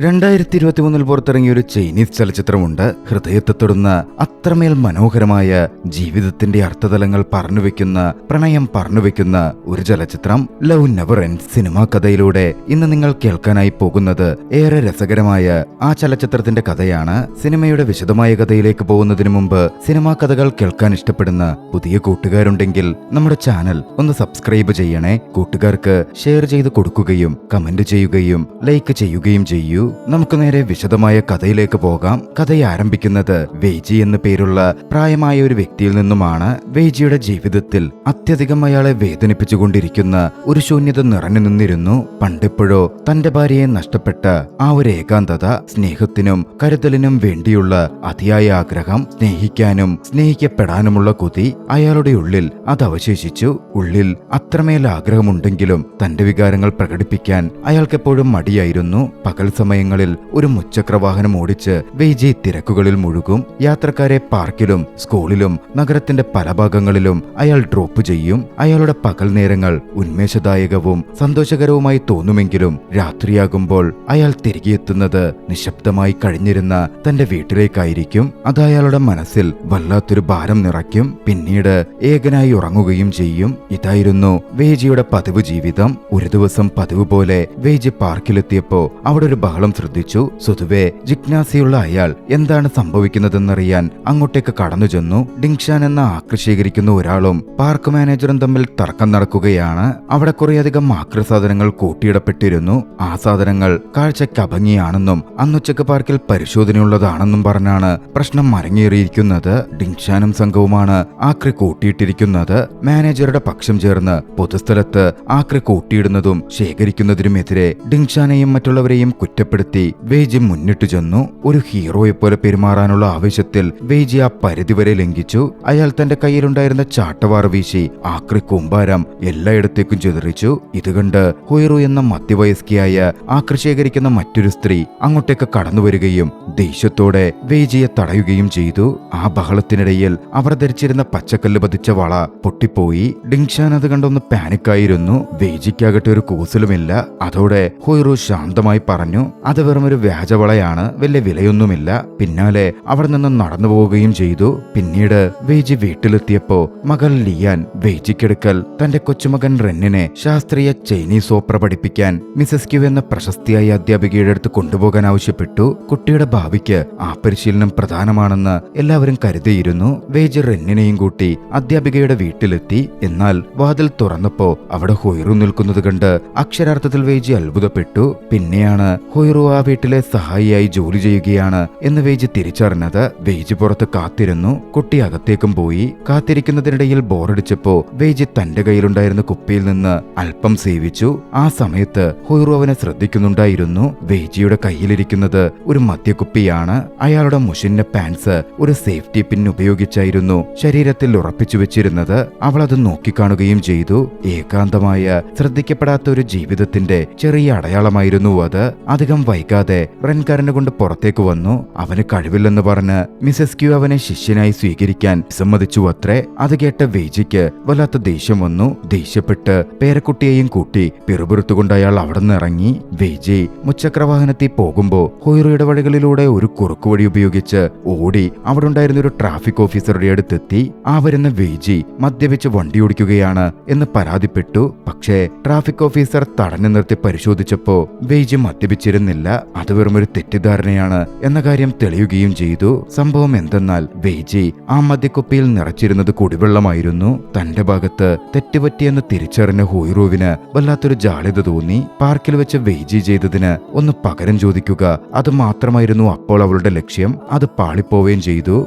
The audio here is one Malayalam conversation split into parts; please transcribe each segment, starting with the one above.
2023 പുറത്തിറങ്ങിയ ഒരു ചൈനീസ് ചലച്ചിത്രമുണ്ട്. ഹൃദയത്തെ തൊടുന്ന അത്രമേൽ മനോഹരമായ ജീവിതത്തിന്റെ അർത്ഥതലങ്ങൾ പറഞ്ഞുവെക്കുന്ന, പ്രണയം പറഞ്ഞുവെക്കുന്ന ഒരു ചലച്ചിത്രം ലവ് നെവർ എൻഡ്സ്. സിനിമാ കഥയിലൂടെ ഇന്ന് നിങ്ങൾ കേൾക്കാനായി പോകുന്നത് ഏറെ രസകരമായ ആ ചലച്ചിത്രത്തിന്റെ കഥയാണ്. സിനിമയുടെ വിശദമായ കഥയിലേക്ക് പോകുന്നതിന് മുമ്പ് സിനിമാ കഥകൾ കേൾക്കാൻ ഇഷ്ടപ്പെടുന്ന പുതിയ കൂട്ടുകാരുണ്ടെങ്കിൽ നമ്മുടെ ചാനൽ ഒന്ന് സബ്സ്ക്രൈബ് ചെയ്യണേ. കൂട്ടുകാർക്ക് ഷെയർ ചെയ്ത് കൊടുക്കുകയും കമന്റ് ചെയ്യുകയും ലൈക്ക് ചെയ്യുകയും ചെയ്യൂ. നമുക്ക് നേരെ വിശദമായ കഥയിലേക്ക് പോകാം. കഥ ആരംഭിക്കുന്നത് വെയ്ജി എന്ന പേരുള്ള പ്രായമായ ഒരു വ്യക്തിയിൽ നിന്നുമാണ്. വെയ്ജിയുടെ ജീവിതത്തിൽ അത്യധികം അയാളെ വേദനിപ്പിച്ചുകൊണ്ടിരിക്കുന്ന ഒരു ശൂന്യത നിറഞ്ഞു നിന്നിരുന്നു. പണ്ടെപ്പോഴോ തന്റെ ഭാര്യയെ നഷ്ടപ്പെട്ട ആ ഒരു ഏകാന്തത, സ്നേഹത്തിനും കരുതലിനും വേണ്ടിയുള്ള അതിയായ ആഗ്രഹം, സ്നേഹിക്കാനും സ്നേഹിക്കപ്പെടാനുമുള്ള കൊതി അയാളുടെ ഉള്ളിൽ അത് അവശേഷിച്ചു. ഉള്ളിൽ അത്രമേൽ ആഗ്രഹമുണ്ടെങ്കിലും തന്റെ വികാരങ്ങൾ പ്രകടിപ്പിക്കാൻ അയാൾക്കെപ്പോഴും മടിയായിരുന്നു. പകൽ സമയങ്ങളിൽ ഒരു മുച്ചക്രവാഹനം ഓടിച്ച് വെയ്ജി തിരക്കുകളിൽ മുഴുകും. യാത്രക്കാരെ പാർക്കിലും സ്കൂളിലും നഗരത്തിന്റെ പല ഭാഗങ്ങളിലും അയാൾ ഡ്രോപ്പ് ചെയ്യും. അയാളുടെ പകൽ നേരങ്ങൾ ഉന്മേഷദായകവും സന്തോഷകരവുമായി തോന്നുമെങ്കിലും രാത്രിയാകുമ്പോൾ അയാൾ തിരികെ എത്തുന്നത് നിശബ്ദമായി കഴിഞ്ഞിരുന്ന തന്റെ വീട്ടിലേക്കായിരിക്കും. അത് അയാളുടെ മനസ്സിൽ വല്ലാത്തൊരു ഭാരം നിറയ്ക്കും. പിന്നീട് ഏകനായി ഉറങ്ങുകയും ചെയ്യും. ഇതായിരുന്നു വെയ്ജിയുടെ പതിവ് ജീവിതം. ഒരു ദിവസം പതിവ് പോലെ വെയ്ജി പാർക്കിലെത്തിയപ്പോ അവിടെ ഒരു ബഹളം ശ്രദ്ധിച്ചു. സ്വതുവേ ജിജ്ഞാസയുള്ള അയാൾ എന്താണ് സംഭവിക്കുന്നതെന്നറിയാൻ അങ്ങോട്ടേക്ക് കടന്നു ചെന്നു. ഡിങ്ഷാൻ എന്ന ആക്രശീകരിക്കുന്ന ഒരാളും പാർക്ക് മാനേജറും തമ്മിൽ തർക്കം നടക്കുകയാണ്. അവിടെ കുറേയധികം ആക്രസാധനങ്ങൾ കൂട്ടിയിടപ്പെട്ടിരുന്നു. ആ സാധനങ്ങൾ കാഴ്ചയ്ക്ക് അഭംഗിയാണെന്നും അന്നുച്ചക്ക് പാർക്കിൽ പരിശോധനയുള്ളതാണെന്നും പറഞ്ഞാണ് പ്രശ്നം മരങ്ങേറിയിരിക്കുന്നത്. ഡിങ്ഷാനും സംഘവുമാണ് ആക്രി കൂട്ടിയിട്ടിരിക്കുന്നത്. മാനേജറുടെ പക്ഷം ചേർന്ന് പൊതുസ്ഥലത്ത് ആക്രി കൂട്ടിയിടുന്നതും ശേഖരിക്കുന്നതിനുമെതിരെ ഡിങ്ഷാനെയും മറ്റുള്ളവരെയും കുറ്റപ്പെടുത്തി വെയ്ജി മുന്നിട്ടു ചെന്നു. ഒരു ഹീറോയെ പോലെ പെരുമാറാനുള്ള ആവേശത്തിൽ വെയ്ജി ആ പരിധിവരെ ലംഘിച്ചു. അയാൾ തന്റെ കയ്യിലുണ്ടായിരുന്ന ചാട്ടവാർ വീശി ആക്രി കൂമ്പാരം എല്ലായിടത്തേക്കും ചിതറിച്ചു. ഇതുകണ്ട് ഹുയറു എന്ന മധ്യവയസ്കയായ ആക്രി ശേഖരിക്കുന്ന മറ്റൊരു സ്ത്രീ അങ്ങോട്ടേക്ക് കടന്നുവരികയും ദേഷ്യത്തോടെ വെയ്ജിയെ തടയുകയും ചെയ്തു. ആ ബഹളത്തിനിടയിൽ അവർ ധരിച്ചിരുന്ന പച്ചക്കല്ല് പതിച്ച വള പൊട്ടിപ്പോയി. ഡിങ്ഷാൻ അത് കണ്ടൊന്ന് പാനിക്കായിരുന്നു. വെയ്ജിക്കാകട്ടെ ഒരു കൂസലുമില്ല. അതോടെ ഹുയറു ശാന്തമായി പറഞ്ഞു, അത് വെറുമൊരു വ്യാജവളയാണ്, വലിയ വിലയൊന്നുമില്ല. പിന്നാലെ അവിടെ നിന്ന് നടന്നു പോവുകയും ചെയ്തു. പിന്നീട് വെയ്ജി വീട്ടിലെത്തിയപ്പോ മകൾ ലിയാൻ വെയ്ജിക്കെടുക്കൽ തന്റെ കൊച്ചുമകൻ റെന്നിനെ ശാസ്ത്രീയ ചൈനീസ് ഓപ്പറ പഠിപ്പിക്കാൻ മിസസ് ക്യു എന്ന പ്രശസ്തിയായ അധ്യാപികയുടെ അടുത്ത് കൊണ്ടുപോകാൻ ആവശ്യപ്പെട്ടു. കുട്ടിയുടെ ഭാവിക്ക് ആ പരിശീലനം പ്രധാനമാണെന്ന് എല്ലാവരും കരുതിയിരുന്നു. വെയ്ജി റെന്നിനെയും കൂട്ടി അധ്യാപികയുടെ വീട്ടിലെത്തി. എന്നാൽ വാതിൽ തുറന്നപ്പോ അവിടെ ഹുയറു നിൽക്കുന്നത് കണ്ട് അക്ഷരാർത്ഥത്തിൽ വെയ്ജി അത്ഭുതപ്പെട്ടു. പിന്നെയാണ് ഹുയറു ആ വീട്ടിലെ സഹായിയായി ജോലി ചെയ്യുകയാണ് എന്ന് വെയ്ജി തിരിച്ചറിഞ്ഞത്. വെയ്ജി പുറത്ത് കാത്തിരുന്നു. കുട്ടി അകത്തേക്കും പോയി. കാത്തിരിക്കുന്നതിനിടയിൽ ബോറടിച്ചപ്പോ വെയ്ജി തന്റെ കയ്യിലുണ്ടായിരുന്ന കുപ്പിയിൽ നിന്ന് അല്പം സേവിച്ചു. ആ സമയത്ത് ഹുയറു അവനെ ശ്രദ്ധിക്കുന്നുണ്ടായിരുന്നു. വെയ്ജിയുടെ കയ്യിലിരിക്കുന്നത് ഒരു മദ്യക്കുപ്പിയാണ്. അയാളുടെ മുഷിന്ന പാൻസ് ഒരു സേഫ്റ്റി പിൻ ഉപയോഗിച്ചായിരുന്നു ശരീരത്തിൽ ഉറപ്പിച്ചു വെച്ചിരുന്നത്. അവൾ അത് നോക്കിക്കാണുകയും ചെയ്തു. ഏകാന്തമായ ശ്രദ്ധിക്കപ്പെടാത്ത ഒരു ജീവിതത്തിന്റെ ചെറിയ അടയാളമായിരുന്നു അത്. അധികം വൈകാതെ റെൻകാരനെ കൊണ്ട് പുറത്തേക്ക് വന്നു. അവന് കഴിവില്ലെന്ന് പറഞ്ഞ് മിസസ് ക്യു അവനെ ശിഷ്യനായി സ്വീകരിക്കാൻ സമ്മതിച്ചു അത്രേ. അത് കേട്ട വെയ്ജിക്ക് വല്ലാത്ത ദേഷ്യം വന്നു. ദേഷ്യപ്പെട്ട് പേരക്കുട്ടിയെയും കൂട്ടി പിറുപിറുത്തുകൊണ്ട് അയാൾ അവിടെ നിന്ന് ഇറങ്ങി. വെയ്ജി മുച്ചക്രവാഹനത്തിൽ പോകുമ്പോ ഹുയറുയുടെ വഴികളിലൂടെ ഒരു കുറുക്കുവഴി ഉപയോഗിച്ച് ഓടി അവിടെ ഉണ്ടായിരുന്ന ഒരു ട്രാഫിക് ഓഫീസറുടെ അടുത്തെത്തി. ആ വരുന്ന വെയ്ജി മദ്യപിച്ച് വണ്ടി ഓടിക്കുകയാണ് എന്ന് പരാതിപ്പെട്ടു. പക്ഷേ ട്രാഫിക് ഓഫീസർ തടഞ്ഞു നിർത്തി പരിശോധിച്ചപ്പോ വെയ്ജി മദ്യപിച്ചിരുന്നില്ല. അത് വെറുമൊരു തെറ്റിദ്ധാരണയാണ് എന്ന കാര്യം തെളിയുകയും ചെയ്തു. സംഭവം എന്തെന്നാൽ വെയ്ജി ആ മദ്യക്കുപ്പിയിൽ നിറച്ചിരുന്നത് കുടിവെള്ളമായിരുന്നു. തന്റെ ഭാഗത്ത് തെറ്റുപറ്റിയെന്ന് തിരിച്ചറിഞ്ഞ ഹുയറുവിന് വല്ലാത്തൊരു ജാള്യത തോന്നി. പാർക്കിൽ വെച്ച് വെയ്ജി ചെയ്തതിന് ഒന്ന് പകരം ചോദിക്കുക, അത് മാത്രമായിരുന്നു അപ്പോൾ അവളുടെ ലക്ഷ്യം. അത് പാളിപ്പോവുകയും ചെയ്തു.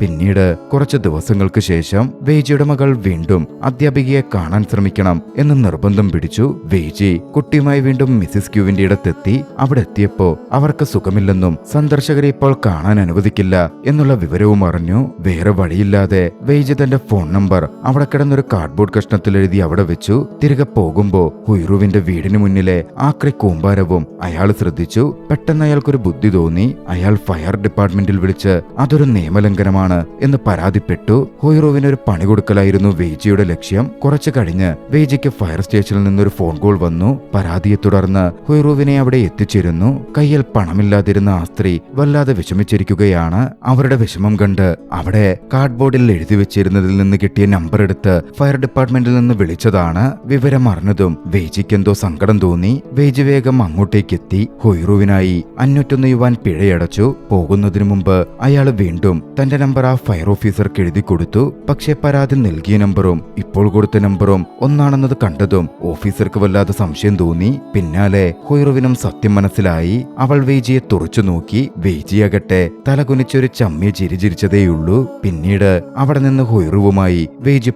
പിന്നീട് കുറച്ച് ദിവസങ്ങൾക്ക് ശേഷം വെയ്ജിയുടെ മകൾ വീണ്ടും അധ്യാപികയെ കാണാൻ ശ്രമിക്കണം എന്ന് നിർബന്ധം പിടിച്ചു. വെയ്ജി കുട്ടിയുമായി വീണ്ടും മിസിസ് ക്യുവിന്റെ ഇടത്തെത്തി. അവിടെ എത്തിയപ്പോ അവർക്ക് സുഖമില്ലെന്നും സന്ദർശകരെ ഇപ്പോൾ കാണാൻ അനുവദിക്കില്ല എന്നുള്ള വിവരവും അറിഞ്ഞു. വേറെ വഴിയില്ലാതെ വെയ്ജി തന്റെ ഫോൺ നമ്പർ അവിടെ കിടന്നൊരു കാർഡ്ബോർഡ് കഷ്ണത്തിൽ എഴുതി അവിടെ വെച്ചു. തിരികെ പോകുമ്പോ ഹുയറുവിന്റെ വീടിന് മുന്നിലെ ആക്രി കൂമ്പാരവും അയാൾ ശ്രദ്ധിച്ചു. പെട്ടെന്ന് അയാൾക്കൊരു ബുദ്ധി തോന്നി. അയാൾ ഫയർ ഡിപ്പാർട്ട്മെന്റിൽ വിളിച്ച് അതൊരു നിയമലംഘനമാണ് ചെയ്തതാണ് എന്ന് പരാതിപ്പെട്ടു. ഹൊയ്റോവിന് ഒരു പണി കൊടുക്കലായിരുന്നു വെയ്ജിയുടെ ലക്ഷ്യം. കുറച്ചു കഴിഞ്ഞ് വെയ്ജിക്ക് ഫയർ സ്റ്റേഷനിൽ നിന്നൊരു ഫോൺ കോൾ വന്നു. പരാതിയെ തുടർന്ന് ഹൊയ്റോവിനെ അവിടെ എത്തിച്ചിരുന്നു. കയ്യിൽ പണമില്ലാതിരുന്ന ആ സ്ത്രീ വല്ലാതെ വിഷമിച്ചിരിക്കുകയാണ്. അവരുടെ വിഷമം കണ്ട് അവിടെ കാർഡ്ബോർഡിൽ എഴുതി വെച്ചിരുന്നതിൽ നിന്ന് കിട്ടിയ നമ്പർ എടുത്ത് ഫയർ ഡിപ്പാർട്ട്മെന്റിൽ നിന്ന് വിളിച്ചതാണ്. വിവരം അറിഞ്ഞതും വെയ്ജിക്ക് എന്തോ സങ്കടം തോന്നി. വെയ്ജി വേഗം അങ്ങോട്ടേക്കെത്തി. ഹൊയ്റോവിനായി 501 യുവാൻ പിഴയടച്ചു. പോകുന്നതിനു മുമ്പ് അയാൾ വീണ്ടും തന്റെ നമ്പർ ആ ഫയർ ഓഫീസർക്ക് എഴുതി കൊടുത്തു. പക്ഷേ പരാതി നൽകിയ നമ്പറും ഇപ്പോൾ കൊടുത്ത നമ്പറും ഒന്നാണെന്നത് കണ്ടതും ഓഫീസർക്ക് വല്ലാതെ സംശയം തോന്നി. പിന്നാലെ ഹൊയ്റോവിനും സത്യം മനസ്സിലായി. അവൾ വെയ്ജിയെ തുറച്ചു നോക്കി. വെയ്ജിയാകട്ടെ തലകുനിച്ചൊരു ചമ്മിയ ചിരിച്ചിരിച്ചതേയുള്ളൂ. പിന്നീട് അവിടെ നിന്ന് ഹൊയ്റുവുമായി വെയ്ജി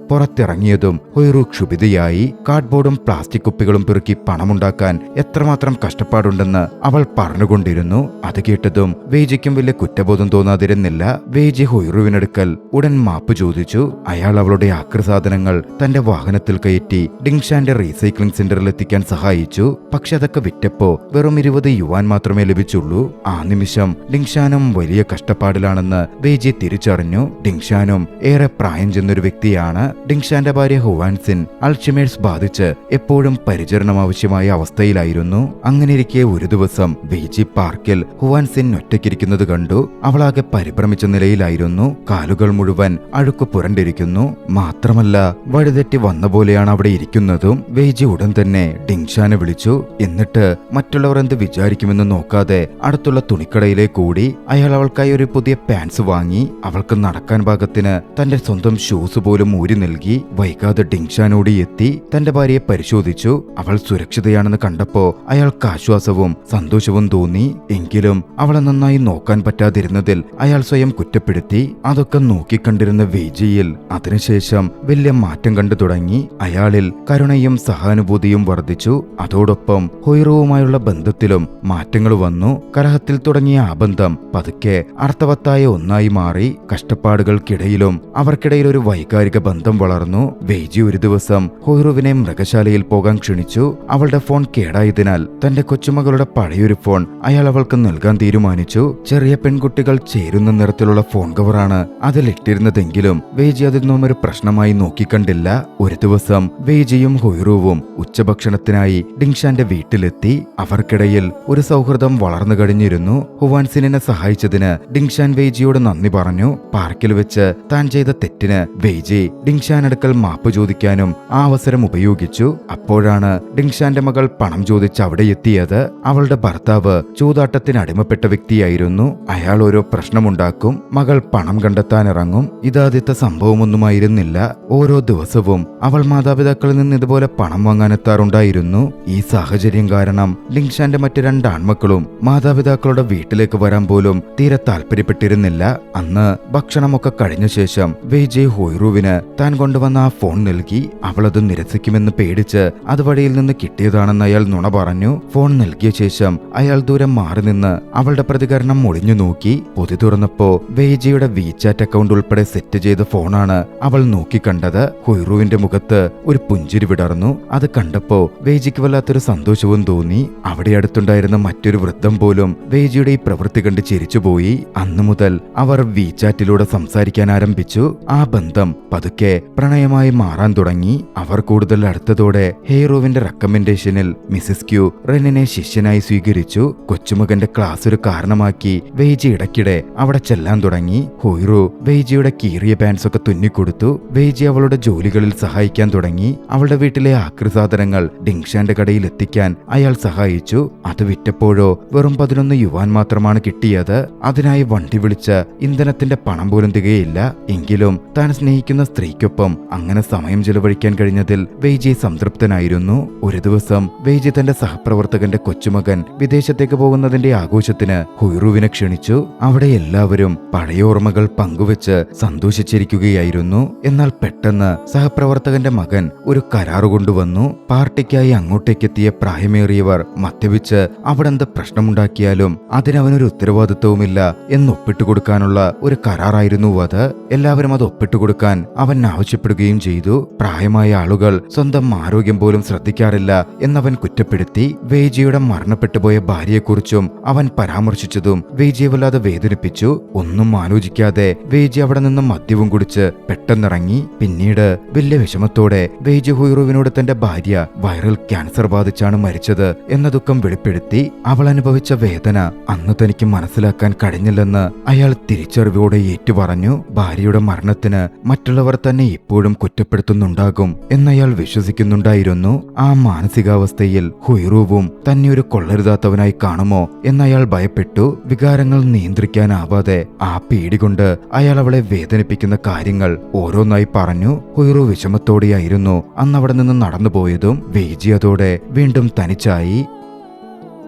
പുറത്തിറങ്ങിയതും ഹൊയ്റു ക്ഷുഭിതയായി. കാർഡ്ബോർഡും പ്ലാസ്റ്റിക് കുപ്പികളും പെറുക്കി പണമുണ്ടാക്കാൻ എത്രമാത്രം കഷ്ടപ്പാടുണ്ടെന്ന് അവൾ പറഞ്ഞുകൊണ്ടിരുന്നു. അത് കേട്ടതും വെയ്ജിക്കും വലിയ കുറ്റബോധം തോന്നാതിരുന്നില്ല. വെയ്ജി ഹൊയ്റുവിനടുക്കൽ ഉടൻ മാപ്പ് ചോദിച്ചു. അയാൾ അവളുടെ ആക്രസാധനങ്ങൾ തന്റെ വാഹനത്തിൽ കയറ്റി ഡിങ്ഷാന്റെ റീസൈക്ലിംഗ് സെന്ററിൽ എത്തിക്കാൻ സഹായിച്ചു. പക്ഷെ അതൊക്കെ വിറ്റപ്പോ വെറും 20 യുവാൻ മാത്രമേ ലഭിച്ചുള്ളൂ. ആ നിമിഷം ഡിങ്ഷാനും വലിയ കഷ്ടപ്പാടിലാണെന്ന് വെയ്ജി തിരിച്ചറിഞ്ഞു. ഡിങ്ഷാനും ഏറെ പ്രായം ചെന്നൊരു വ്യക്തിയാണ്. ഡിങ്ഷാന്റെ ഭാര്യ ഹുവാൻസിൻ അൾഷിമേഴ്സ് ബാധിച്ച് എപ്പോഴും പരിചരണം ആവശ്യമായ അവസ്ഥയിലായിരുന്നു. അങ്ങനെയിരിക്കെ ഒരു ദിവസം വെയ്ജി പാർക്കിൽ ഹുവാൻസിൻ ഒറ്റയ്ക്കിരിക്കുന്നത് കണ്ടു. അവളാകെ പരിഭ്രമിച്ച നിലയിലായിരുന്നു. കാലുകൾ മുഴുവൻ അഴുക്ക് പുരണ്ടിരിക്കുന്നു. മാത്രമല്ല വഴിതെറ്റി വന്ന പോലെയാണ് അവിടെ ഇരിക്കുന്നതും. വെയ്ജി ഉടൻ തന്നെ ഡിങ്ഷാനെ വിളിച്ചു. എന്നിട്ട് മറ്റുള്ളവർ എന്ത് വിചാരിക്കുമെന്ന് നോക്കാതെ അടുത്തുള്ള തുണിക്കടയിലേക്ക് കൂടി. അയാൾ അവൾക്കായി ഒരു പുതിയ പാൻസ് വാങ്ങി. അവൾക്ക് നടക്കാൻ പാകത്തിന് തന്റെ സ്വന്തം ഷൂസ് പോലും ഊരി നൽകി. വൈകാതെ ഡിങ്ഷാനോടി എത്തി തന്റെ ഭാര്യയെ പരിശോധിച്ചു. അവൾ സുരക്ഷിതയാണെന്ന് കണ്ടപ്പോ അയാൾക്ക് ആശ്വാസവും സന്തോഷവും തോന്നി. എങ്കിലും അവളെ നന്നായി നോക്കാൻ പറ്റാതിരുന്നതിൽ അയാൾ സ്വയം കുറ്റപ്പെടുത്തി. അതൊക്കെ നോക്കിക്കണ്ടിരുന്ന വെയ്ജിയിൽ അതിനുശേഷം വലിയ മാറ്റം കണ്ടു തുടങ്ങി. അയാളിൽ കരുണയും സഹാനുഭൂതിയും വർദ്ധിച്ചു. അതോടൊപ്പം ഹൊയ്റുവുമായുള്ള ബന്ധത്തിലും മാറ്റങ്ങൾ വന്നു. കലഹത്തിൽ തുടങ്ങിയ ആ ബന്ധം പതുക്കെ അർത്ഥവത്തായ ഒന്നായി മാറി. കഷ്ടപ്പാടുകൾക്കിടയിലും അവർക്കിടയിൽ ഒരു വൈകാരിക ബന്ധം വളർന്നു. വെയ്ജി ഒരു ദിവസം ഹൊയ്റുവിനെ മൃഗശാലയിൽ പോകാൻ ക്ഷണിച്ചു. അവളുടെ ഫോൺ കേടായതിനാൽ തന്റെ കൊച്ചുമകളുടെ പഴയൊരു ഫോൺ അയാൾ അവൾക്ക് നൽകാൻ തീരുമാനിച്ചു. ചെറിയ പെൺകുട്ടികൾ ചേരുന്ന നിറത്തിലുള്ള ഫോൺ കവറാണ് അതിലിട്ടിരുന്നതെങ്കിലും വെയ്ജി അതൊന്നും ഒരു പ്രശ്നമായി നോക്കിക്കണ്ടില്ല. ഒരു ദിവസം വെയ്ജിയും ഹൊയ്റുവും ഉച്ചഭക്ഷണത്തിനായി ഡിങ്ഷാന്റെ വീട്ടിലെത്തി. അവർക്കിടയിൽ ഒരു സൗഹൃദം വളർന്നു കഴിഞ്ഞിരുന്നു. ഹുവാൻസിനെ സഹായിച്ചതിന് ഡിങ്ഷാൻ വെയ്ജിയോട് നന്ദി പറഞ്ഞു. പാർക്കിൽ വെച്ച് താൻ ചെയ്ത തെറ്റിന് വെയ്ജി ഡിങ്ഷാൻ അടുക്കൽ മാപ്പ് ചോദിക്കാനും ആ അവസരം ഉപയോഗിച്ചു. അപ്പോഴാണ് ഡിങ്ഷാന്റെ മകൾ പണം ചോദിച്ച് അവിടെ എത്തിയത്. അവളുടെ ഭർത്താവ് ചൂതാട്ടത്തിന് അടിമപ്പെട്ട വ്യക്തിയായിരുന്നു. അയാൾ ഓരോ പ്രശ്നമുണ്ടാക്കും. മകൾ പണം കണ്ടെത്താനിറങ്ങും. ഇതാദ്യത്തെ സംഭവമൊന്നുമായിരുന്നില്ല. ഓരോ ദിവസവും അവൾ മാതാപിതാക്കളിൽ നിന്ന് ഇതുപോലെ പണം വാങ്ങാനെത്താറുണ്ടായിരുന്നു. ഈ സാഹചര്യം കാരണം ഡിങ്ഷാന്റെ മറ്റ് 2 ആൺമക്കളും മാതാപിതാക്കളുടെ വീട്ടിലേക്ക് വരാൻ പോലും തീരെ താല്പര്യപ്പെട്ടിരുന്നില്ല. അന്ന് ഭക്ഷണമൊക്കെ കഴിഞ്ഞ ശേഷം വെയ്ജി ഹൊയ്റുവിന് താൻ കൊണ്ടുവന്ന ആ ഫോൺ നൽകി. അവളത് നിരസിക്കുമെന്ന് പേടിച്ച് അത് വഴിയിൽ നിന്ന് കിട്ടിയതാണെന്ന് അയാൾ നുണ പറഞ്ഞു. ഫോൺ നൽകിയ ശേഷം അയാൾ ദൂരം മാറി നിന്ന് അവളുടെ പ്രതികരണം ഒളിഞ്ഞു നോക്കി. പൊതി തുറന്നപ്പോ വെയ്ജിയുടെ വിചാറ്റ് അക്കൗണ്ട് ഉൾപ്പെടെ സെറ്റ് ചെയ്ത ഫോണാണ് അവൾ നോക്കിക്കണ്ടത്. ഹൊയ്റുവിന്റെ മുഖത്ത് ഒരു പുഞ്ചിരി വിടർന്നു. അത് കണ്ടപ്പോ വെയ്ജിക്ക് വല്ലാത്തൊരു സന്തോഷവും തോന്നി. അവിടെ അടുത്തുണ്ടായിരുന്ന മറ്റൊരു വൃദ്ധം പോലും വെയ്ജിയുടെ ഈ പ്രവൃത്തി കണ്ട് ചിരിച്ചുപോയി. അന്നു മുതൽ അവർ വിചാറ്റിലൂടെ സംസാരിക്കാൻ ആരംഭിച്ചു. ആ ബന്ധം പതുക്കെ പ്രണയമായി മാറാൻ തുടങ്ങി. അവർ കൂടുതൽ അടുത്തതോടെ ഹെയ്റോവിന്റെ റെക്കമെൻഡേഷനിൽ മിസസ് ക്യൂ റെനിനെ ശിഷ്യനായി സ്വീകരിച്ചു. കൊച്ചുമകന്റെ ക്ലാസ് ഒരു കാരണമാക്കി വെയ്ജി ഇടയ്ക്കിടെ അവിടെ ചെല്ലാൻ തുടങ്ങി. ഹൊയ്റു വെയ്ജിയുടെ കീറിയ പാൻസ് ഒക്കെ തുന്നിക്കൊടുത്തു. വെയ്ജി അവളുടെ ജോലികളിൽ സഹായിക്കാൻ തുടങ്ങി. അവളുടെ വീട്ടിലെ ആക്രിസാധനങ്ങൾ ഡിങ്ഷാന്റെ കടയിൽ എത്തിക്കാൻ അയാൾ സഹായിച്ചു. അത് വിറ്റപ്പോഴോ വെറും 11 യുവാൻ മാത്രമാണ് കിട്ടിയത്. അതിനായി വണ്ടി വിളിച്ച് ഇന്ധനത്തിന്റെ പണം പോലും തികയില്ല. എങ്കിലും താൻ സ്നേഹിക്കുന്ന സ്ത്രീക്കൊപ്പം അങ്ങനെ സമയം ചെലവഴിക്കാൻ കഴിഞ്ഞതിൽ വെയ്ജി സംതൃപ്തനായിരുന്നു. ഒരു ദിവസം വെയ്ജി തന്റെ സഹപ്രവർത്തകന്റെ കൊച്ചുമകൻ വിദേശത്തേക്ക് പോകുന്നതിന്റെ ആഘോഷത്തിന് ഹൊയ്റുവിനെ ക്ഷണിച്ചു. അവിടെ എല്ലാവരും പഴയ ഓർമ്മകൾ പങ്കുവെച്ച് സന്തോഷിച്ചിരിക്കുകയായിരുന്നു. എന്നാൽ പെട്ടെന്ന് സഹപ്രവർത്തകന്റെ മകൻ ഒരു കരാറ് കൊണ്ടുവന്നു. പാർട്ടിക്കായി അങ്ങോട്ടേക്കെത്തിയ പ്രായമേറിയവർ മദ്യപിച്ച് അവിടെ എന്ത് പ്രശ്നമുണ്ടാക്കിയാലും അതിനവനൊരു ഉത്തരവാദിത്വവുമില്ല എന്ന് ഒപ്പിട്ടുകൊടുക്കാനുള്ള ഒരു കരാറായിരുന്നു അത്. എല്ലാവരും അത് ഒപ്പിട്ടുകൊടുക്കാൻ അവൻ ആവശ്യപ്പെടുകയും ചെയ്തു. പ്രായമായ ആളുകൾ സ്വന്തം ആരോഗ്യം പോലും ശ്രദ്ധിക്കാറില്ല എന്നവൻ കുറ്റപ്പെടുത്തി. വെയ്ജിയുടെ മരണപ്പെട്ടുപോയ ഭാര്യയെക്കുറിച്ചും അവൻ പരാമർശിച്ചതും വെയ്ജിയെ വല്ലാതെ വേദനിപ്പിച്ചു. ഒന്നും ആലോചിക്കാതെ വേജി അവിടെ നിന്ന് മദ്യവും കുടിച്ച് പെട്ടെന്നിറങ്ങി. പിന്നീട് വലിയ വിഷമത്തോടെ വേജി ഹുയിറുവിനോട് തന്റെ ഭാര്യ വൈറൽ ക്യാൻസർ ബാധിച്ചാണ് മരിച്ചത് എന്ന ദുഃഖം വെളിപ്പെടുത്തി. അവൾ അനുഭവിച്ച വേദന അന്ന് തനിക്ക് മനസ്സിലാക്കാൻ കഴിഞ്ഞില്ലെന്ന് അയാൾ തിരിച്ചറിവോടെ ഏറ്റുപറഞ്ഞു. ഭാര്യയുടെ മരണത്തിന് മറ്റുള്ളവർ തന്നെ ഇപ്പോഴും കുറ്റപ്പെടുത്തുന്നുണ്ടാകും എന്നയാൾ വിശ്വസിക്കുന്നുണ്ടായിരുന്നു. ആ മാനസികാവസ്ഥയിൽ ഹുയിറുവും തന്നെ ഒരു കൊള്ളരുതാത്തവനായി കാണുമോ എന്നയാൾ ഭയപ്പെട്ടു. വികാരങ്ങൾ നിയന്ത്രിക്കാനാവാതെ ആ പേടികൊണ്ട് അയാൾ അവളെ വേദനിപ്പിക്കുന്ന കാര്യങ്ങൾ ഓരോന്നായി പറഞ്ഞു. ഹുയിറു വിഷമത്തോടെയായിരുന്നു അന്നവിടെ നിന്ന് നടന്നുപോയതും. വേജി അതോടെ വീണ്ടും തനിച്ചായി.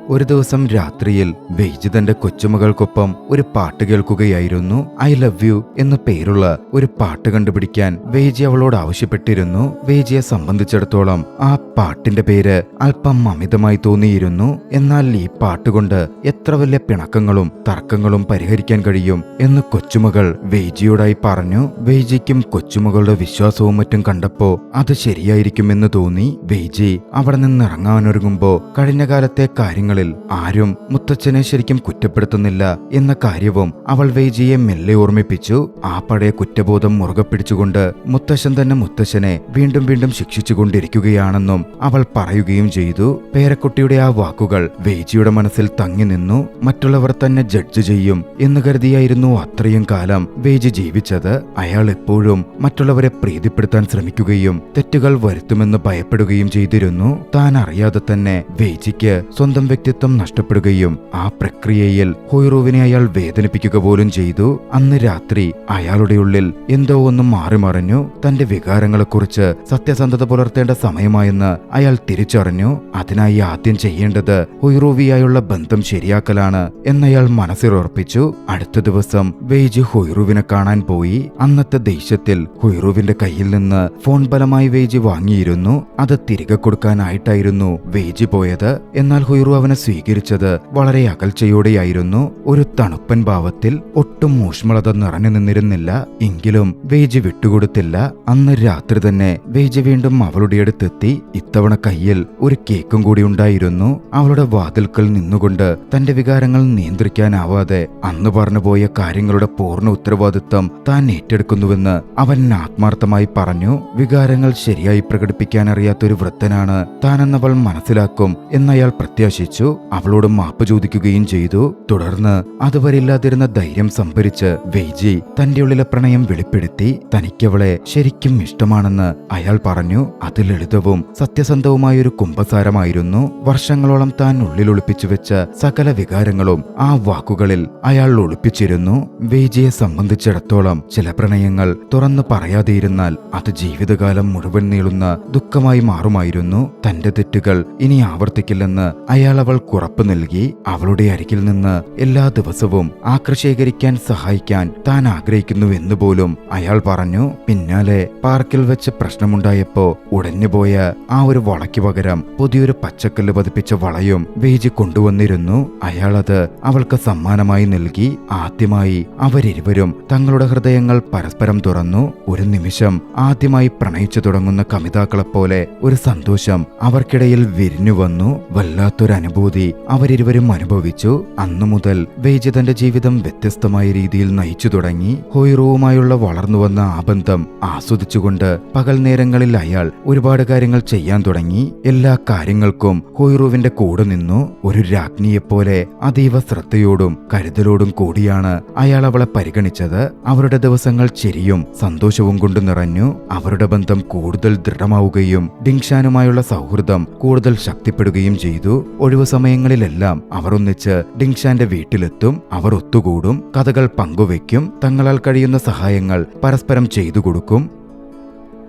ഒരു ദിവസം രാത്രിയിൽ വേജി തന്റെ കൊച്ചുമകൾക്കൊപ്പം ഒരു പാട്ട് കേൾക്കുകയായിരുന്നു. ഐ ലവ് യു എന്നു പേരുള്ള ഒരു പാട്ട് കണ്ടുപിടിക്കാൻ വേജി അവളോട് ആവശ്യപ്പെട്ടിരുന്നു. വേജിയെ സംബന്ധിച്ചിടത്തോളം ആ പാട്ടിന്റെ പേര് അല്പം അമിതമായി തോന്നിയിരുന്നു. എന്നാൽ ഈ പാട്ടുകൊണ്ട് എത്ര വലിയ പിണക്കങ്ങളും തർക്കങ്ങളും പരിഹരിക്കാൻ കഴിയും എന്ന് കൊച്ചുമകൾ വേജിയോടായി പറഞ്ഞു. വേജിക്കും കൊച്ചുമകളുടെ വിശ്വാസവും മറ്റും കണ്ടപ്പോ അത് ശരിയായിരിക്കുമെന്ന് തോന്നി. വേജി അവിടെ നിന്നിറങ്ങാനൊരുങ്ങുമ്പോ കഴിഞ്ഞ കാലത്തെ കാര്യങ്ങളിൽ ആരും മുത്തച്ഛനെ ശരിക്കും കുറ്റപ്പെടുത്തുന്നില്ല എന്ന കാര്യവും അവൾ വേജിയെ മെല്ലെ ഓർമ്മിപ്പിച്ചു. ആ പഴയ കുറ്റബോധം മുറുകെ പിടിച്ചുകൊണ്ട് മുത്തശ്ശൻ തന്നെ മുത്തശ്ശനെ വീണ്ടും വീണ്ടും ശിക്ഷിച്ചുകൊണ്ടിരിക്കുകയാണെന്നും അവൾ പറയുകയും ചെയ്തു. പേരക്കുട്ടിയുടെ ആ വാക്കുകൾ വേജിയുടെ മനസ്സിൽ തങ്ങി നിന്നു. മറ്റുള്ളവർ തന്നെ ജഡ്ജ് ചെയ്യും എന്ന് കരുതിയായിരുന്നു അത്രയും കാലം വേജി ജീവിച്ചത്. അയാൾ എപ്പോഴും മറ്റുള്ളവരെ പ്രീതിപ്പെടുത്താൻ ശ്രമിക്കുകയും തെറ്റുകൾ വരുത്തുമെന്ന് ഭയപ്പെടുകയും ചെയ്തിരുന്നു. താൻ അറിയാതെ തന്നെ വേജിക്ക് സ്വന്തം വ്യക്തിത്വം നഷ്ടപ്പെടുകയും ആ പ്രക്രിയയിൽ ഹുയിറുവിനെ അയാൾ വേദനിപ്പിക്കുക പോലും ചെയ്തു. അന്ന് രാത്രി അയാളുടെ ഉള്ളിൽ എന്തോ ഒന്നും മാറിമറിഞ്ഞു. തന്റെ വികാരങ്ങളെക്കുറിച്ച് സത്യസന്ധത പുലർത്തേണ്ട സമയമായെന്ന് അയാൾ തിരിച്ചറിഞ്ഞു. അതിനായി ആദ്യം ചെയ്യേണ്ടത് ഹുയിറുവിയായുള്ള ബന്ധം ശരിയാക്കലാണ് എന്നയാൾ മനസ്സിലുറപ്പിച്ചു. അടുത്ത ദിവസം വേജി ഹുയിറുവിനെ കാണാൻ പോയി. അന്നത്തെ ദേഷ്യത്തിൽ ഹുയിറുവിന്റെ കയ്യിൽ നിന്ന് ഫോൺ ബലമായി വേജി വാങ്ങിയിരുന്നു. അത് തിരികെ കൊടുക്കാനായിട്ടായിരുന്നു വേജി പോയത്. എന്നാൽ ഹുയിറു അവനെ സ്വീകരിച്ചത് വളരെ അകൽച്ചയോടെയായിരുന്നു. ഒരു തണുപ്പൻ ഭാവത്തിൽ. ഒട്ടും ഊഷ്മളത നിറഞ്ഞു നിന്നിരുന്നില്ല. എങ്കിലും വേജി വിട്ടുകൊടുത്തില്ല. അന്ന് രാത്രി തന്നെ വേജി വീണ്ടും അവളുടെ അടുത്തെത്തി. ഇത്തവണ കയ്യിൽ ഒരു കേക്കും കൂടി ഉണ്ടായിരുന്നു. അവളുടെ വാതിൽക്കൽ നിന്നുകൊണ്ട് തന്റെ വികാരങ്ങൾ നിയന്ത്രിക്കാനാവാതെ അന്ന് പറഞ്ഞുപോയ കാര്യങ്ങളുടെ പൂർണ്ണ ഉത്തരവാദിത്വം താൻ ഏറ്റെടുക്കുന്നുവെന്ന് അവൻ ആത്മാർത്ഥമായി പറഞ്ഞു. വികാരങ്ങൾ ശരിയായി പ്രകടിപ്പിക്കാൻ അറിയാത്തൊരു വൃദ്ധനാണ് താനെന്നവൾ മനസ്സിലാക്കും എന്നയാൾ പ്രത്യാശിച്ചു. അവളോട് മാപ്പ് ചോദിക്കുകയും ചെയ്തു. തുടർന്ന് അതുവരെ ഇല്ലാതിരുന്ന ധൈര്യം സംഭരിച്ച് വേജി തന്റെ ഉള്ളിലെ പ്രണയം വെളിപ്പെടുത്തി. തനിക്കവളെ ശരിക്കും ഇഷ്ടമാണെന്ന് അയാൾ പറഞ്ഞു. അത് ലളിതവും സത്യസന്ധവുമായൊരു കുമ്പസാരമായിരുന്നു. വർഷങ്ങളോളം താൻ ഉള്ളിൽ ഒളിപ്പിച്ചു വെച്ച സകല വികാരങ്ങളും ആ വാക്കുകളിൽ അയാൾ ഒളിപ്പിച്ചിരുന്നു. വേജിയെ സംബന്ധിച്ചിടത്തോളം ചില പ്രണയങ്ങൾ തുറന്നു പറയാതെയിരുന്നാൽ അത് ജീവിതകാലം മുഴുവൻ നീളുന്ന ദുഃഖമായി മാറുമായിരുന്നു. തന്റെ തെറ്റുകൾ ഇനി ആവർത്തിക്കില്ലെന്ന് അയാൾ അവൾക്ക് ഉറപ്പ് നൽകി. അവളുടെ അരികിൽ നിന്ന് എല്ലാ ദിവസവും ആക്ര ശേഖരിക്കാൻ സഹായിക്കാൻ താൻ ആഗ്രഹിക്കുന്നുവെന്ന് പോലും അയാൾ പറഞ്ഞു. പിന്നാലെ പാർക്കിൽ വെച്ച് പ്രശ്നമുണ്ടായപ്പോ ഉടഞ്ഞുപോയ ആ ഒരു വളയ്ക്ക് പകരം പുതിയൊരു പച്ചക്കല്ല് പതിപ്പിച്ച വളയും വേജി കൊണ്ടുവന്നിരുന്നു. അയാളത് അവൾക്ക് സമ്മാനമായി നൽകി. ആദ്യമായി അവരിരുവരും തങ്ങളുടെ ഹൃദയങ്ങൾ പരസ്പരം തുറന്നു. ഒരു നിമിഷം ആദ്യമായി പ്രണയിച്ചു തുടങ്ങുന്ന കമിതാക്കളെപ്പോലെ ഒരു സന്തോഷം അവർക്കിടയിൽ വിരിഞ്ഞു വന്നു. വല്ലാത്തൊരനുഭൂതി അവരിരുവരും അനുഭവിച്ചു. അന്നു മുതൽ വേജി തന്റെ ജീവിതം വ്യത്യസ്തമായ രീതിയിൽ നയിച്ചു തുടങ്ങി. ഹുയിറുവുമായുള്ള വളർന്നുവന്ന ആ ബന്ധം ആസ്വദിച്ചുകൊണ്ട് പകൽ നേരങ്ങളിൽ അയാൾ ഒരുപാട് കാര്യങ്ങൾ ചെയ്യാൻ തുടങ്ങി. എല്ലാ കാര്യങ്ങൾക്കും ഹുയിറുവിന്റെ കൂടെ നിന്നു. ഒരു രാജ്ഞിയെപ്പോലെ അതീവ ശ്രദ്ധയോടും കരുതലോടും കൂടിയാണ് അയാൾ അവളെ പരിഗണിച്ചത്. അവരുടെ ദിവസങ്ങൾ ചിരിയും സന്തോഷവും കൊണ്ട് നിറഞ്ഞു. അവരുടെ ബന്ധം കൂടുതൽ ദൃഢമാവുകയും ഡിങ്ഷാനുമായുള്ള സൗഹൃദം കൂടുതൽ ശക്തിപ്പെടുകയും ചെയ്തു. ഒഴിവു സമയങ്ങളിലെല്ലാം അവർ ഒന്നിച്ച് ഡിങ്ഷാന്റെ വീട്ടിലെത്തും. അവർ ഒത്തുകൂടും, കഥകൾ പങ്കുവെക്കും, തങ്ങളാൽ കഴിയുന്ന സഹായങ്ങൾ പരസ്പരം ചെയ്തു കൊടുക്കും.